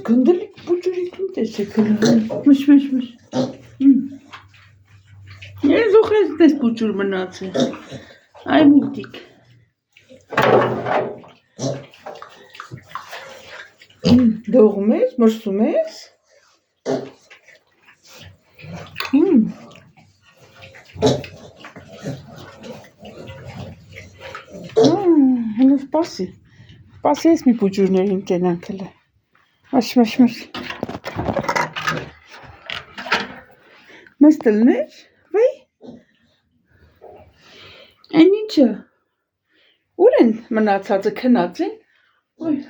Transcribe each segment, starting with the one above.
Gındırlık bu çocuk teşekkür ederim. Mış. Ne zor es bu çurman atı. Ay multik. Dormes, morsumes. Hele spasi. Spasi es mi bucurnerin tenankele. Maş. Mestelner? Vay. Enice. Uren manatsatı kınatın. Oy.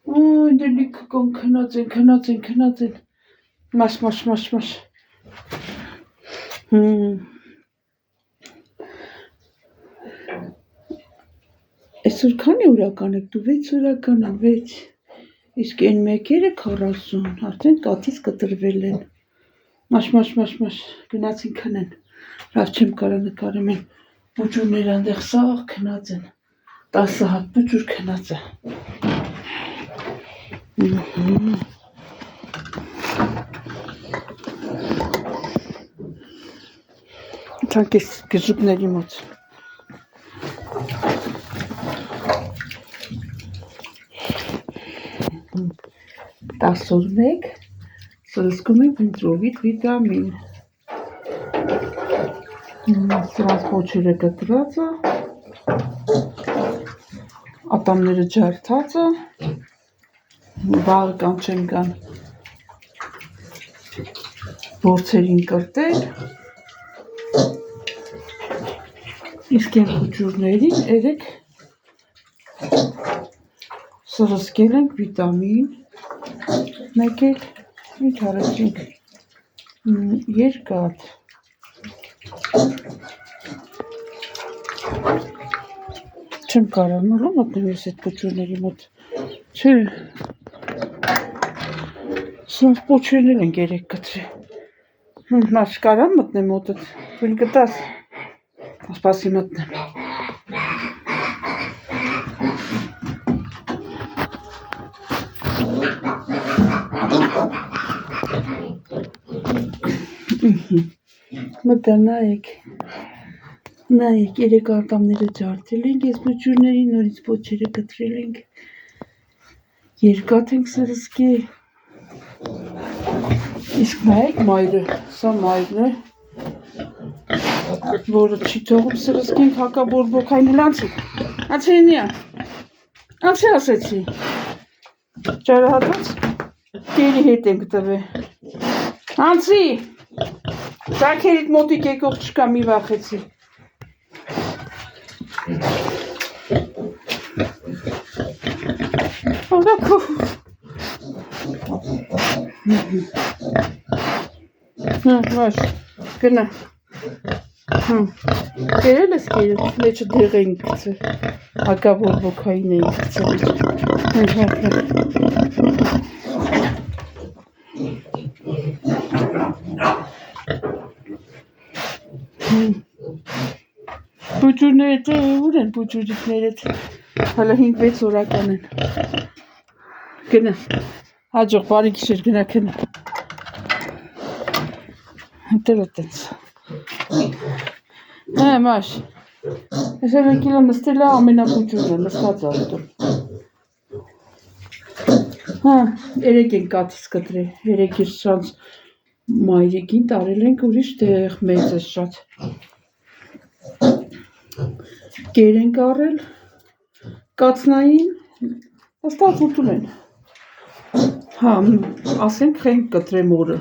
Oy delik kon kınatın. Maş. Այսօր քանի օրական եք դու 6 օրական եմ 6 իսկ այն մեկերը 40 արդեն կաթից կտրվել են մաշ գնացին քնեն լավ չեմ կարա նկարեմ են բուջուրները այնտեղ սաղ քնած են 10 հատ բուջուր քնած է Թանկես գժուկների մոտ 11 սրսկում ենք ընտրովիտ վիտամին սրանց պոչերը կտրածը ատամները ջարդածը վաղ կան չեն կան բորցերին կրտել իսկ են խուջուրներին երեք սրսկել ենք վիտամին մեկ էլ ինչ արեցինք երկաթ չեմ կարողանում մտնել ես այդ փոչուրների մոտ չէ սրանց փոչուրներ են երեք կտրի մաս կարամ մտնեմ մոտդ թույլ կտաս սպասի մտնեմ Մտա նայեք երեք ատամները ջարդել ենք ես բուջուրների նորից պոչերը կտրել ենք երկաթ ենք սրսկել իսկ նայեք մայրը սա մայրն է որը չի թողում սրսկենք հակաբորբոքային լանցի անցի ասեցի ճարահատված կերի հետ ենք տվել անցի Սակերիտ մոտիկ եկող չկա մի վախեցի Ողակով Վաշ, գնա Կերել ես կերել, մեջը դեղ էին կծել Հակաբորբոքային էին կծել Բուջուրներդ ուր են բուջուրիկներդ հալա 5-6 օրական են գնա հաջող բարի գիշեր գնա քնա հտել է տենց մաշ Ես երեկիլը նստել է ամենակուճուրը, նստած արդում։ Հա, երեք են կատից կտրել, երեք իր շանց մայրիկին տարել ենք ուրիշ տեղ մեծ է շատ։ Կեր ենք առել, կացնային, ստաց ուտում են։ Հա, ասենք խենք կտրեմ օրը։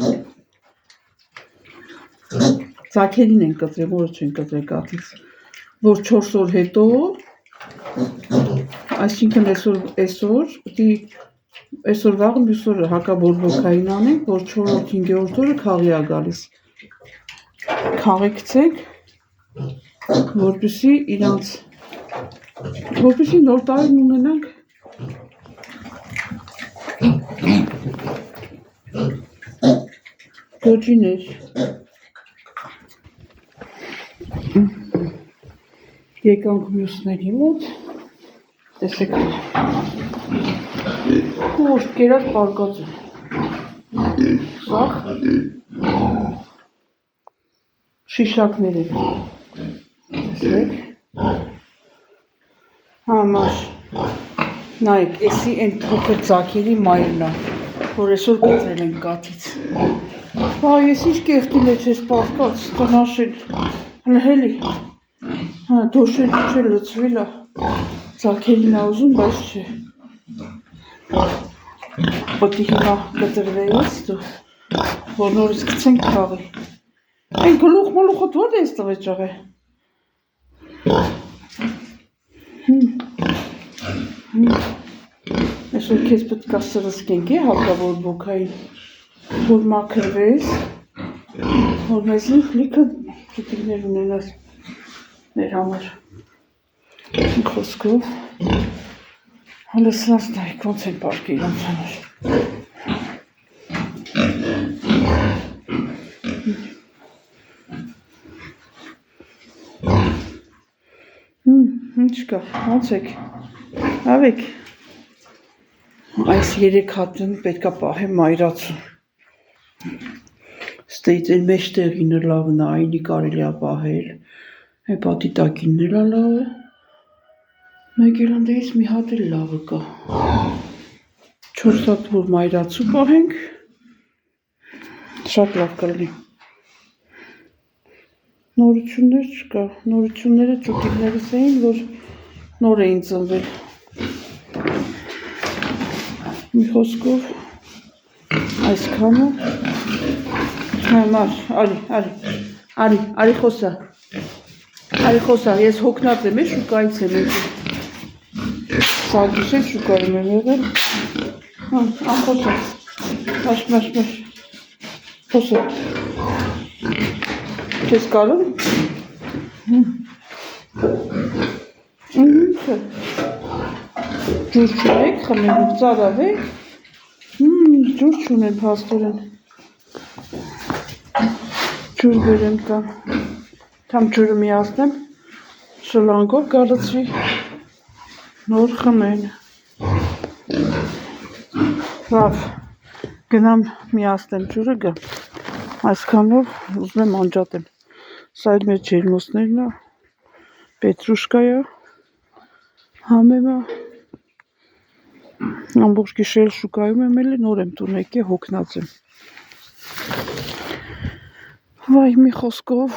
Ձակերին են կտրեմ, օրը չեն կտրել կատից, որ 4 օր հետո, այսինքն այսօր վաղը մյուս օրը հակաբորբոքային անենք, որ 4-5-րդ օրը քաղի է գալիս։ Քաղի գցենք, որպեսզի նոր տարին ունենանք։ Գոջիներ։ Եկանք մյուսների մոտ, տեսեք, որ կերած պարկած է, սաղ շիշակներ են, տեսեք, համար, նայեք, էսի են թոքր ձակերի մայրն է, որ այսօր կտրել են կատից, ես ինչ կեղտի մեջ ես պարկած, տնաշել, հլհելի, դոշել չէ լծվել է, ձակերին է ուզում, բայց չէ, պտի հիմա կտրվեից դու, որ նորից գցենք քաղի, այն գլուխ մլուխը դու ես տվեց աղե, այսօր կեզ պետք է սրսկենք է հակաբորբոքային, որ մաքրվես, որ մեզին լիքը ճուտիկներ ունենաս մեր համար, խոսքով, հալը սրանց նայք ոնց են պարկը իրանց համար, ինչ կա, ոնց եք, ավեք, այս 3 հատն պետք է պահեմ մայրացում, ստեից են մեջ տեղինը լավն է, այնի կարելի է պահել, այն պատի տակինն էլ լավ է, մեկ էլ անդեից մի հատ էլ լավը կա, 4 հատ որ մայրացու պահենք, շատ լավ կլինի, նորություններ չկա, նորությունները ճուտիկներս էին, որ նոր էին ծնվել, մի խոսքով, այսքանը, համար, արի խոսա, ես հոգնած եմ է շուկայից եմ եկել, սագիշել շուկայում եմ եղել, անխոսա, մաշ, խոսա, չես կարում, ինքը, ջուր չունեք, խմելով ծարավեք, ջուր չունեն պաստորեն, ջուր բերեմ կամ ջուրը միացնեմ, շլանգով գալցվի, նոր խմեն, լավ, գնամ միացնեմ ջուրը գամ, այսքանով ուզում եմ անջատեմ, սա էլ մեր ջերմոսներն է, պետրուշկա է, համեմ է, ամբողջ գիշեր շուկայում եմ էլի, նոր եմ տուն եկել, հոգնած եմ, վայ մի խոսքով,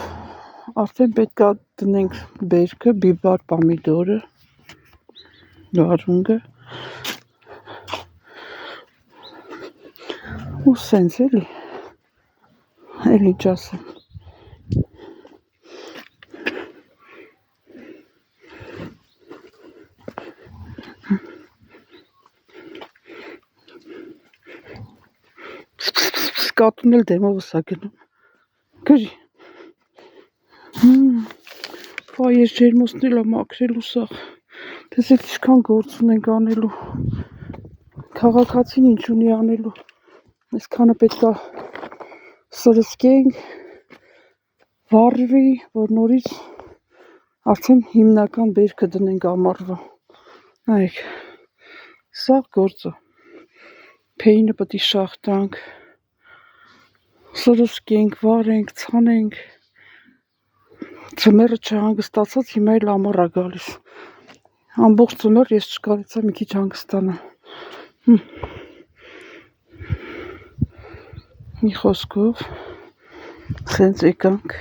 արդեն պետք է տնենք բերքը, բիբար պամիդորը, լարունգը, ու սենց էլի, էլ ինչ ասեմ, կատուն էլ դեմովս է գնում, գրի, ես ջերմոսն էլ մաքրելու սաղ, տեսեք ինչքան գործ ունենք անելու, քաղաքացին ինչ ունի անելու, այսքանը պետք է սրսկենք, վառվի, որ նորից արդեն հիմնական բերքը դնենք ամառվա, նայեք, սաղ գործը, փեյնը պետք է շախտանք, սրսկենք, վառենք, ցանենք, Ձմեռը չհանգստացած, հիմա էլ ամառ է գալիս։ Ամբողջ ձմեռ ես չկարեցա մի քիչ հանգստանալ։ Մի խոսքով, սենց եկանք։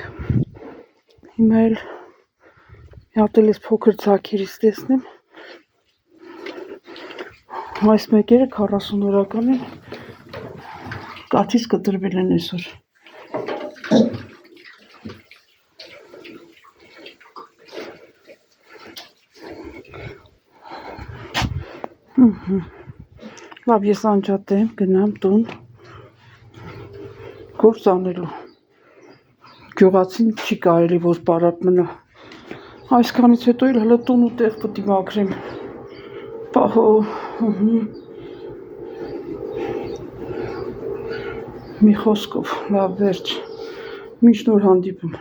Հիմա էլ մի հատ էլ ես փոքր ձագերից տեսնեմ։ Այս մեկերը 40 օրական են, կաթից կտրվել են այսօր։ Լավ, ես անջատեմ, գնամ տուն, գործ անելու։ Գյուղացին չի կարելի, որ պարապ մնա։ Այսքանից հետո էլ հլը տուն ու տեղ պտի մաքրեմ։ Պահո, մի խոսքով, լավ վերջ, մինչ նոր հանդիպում։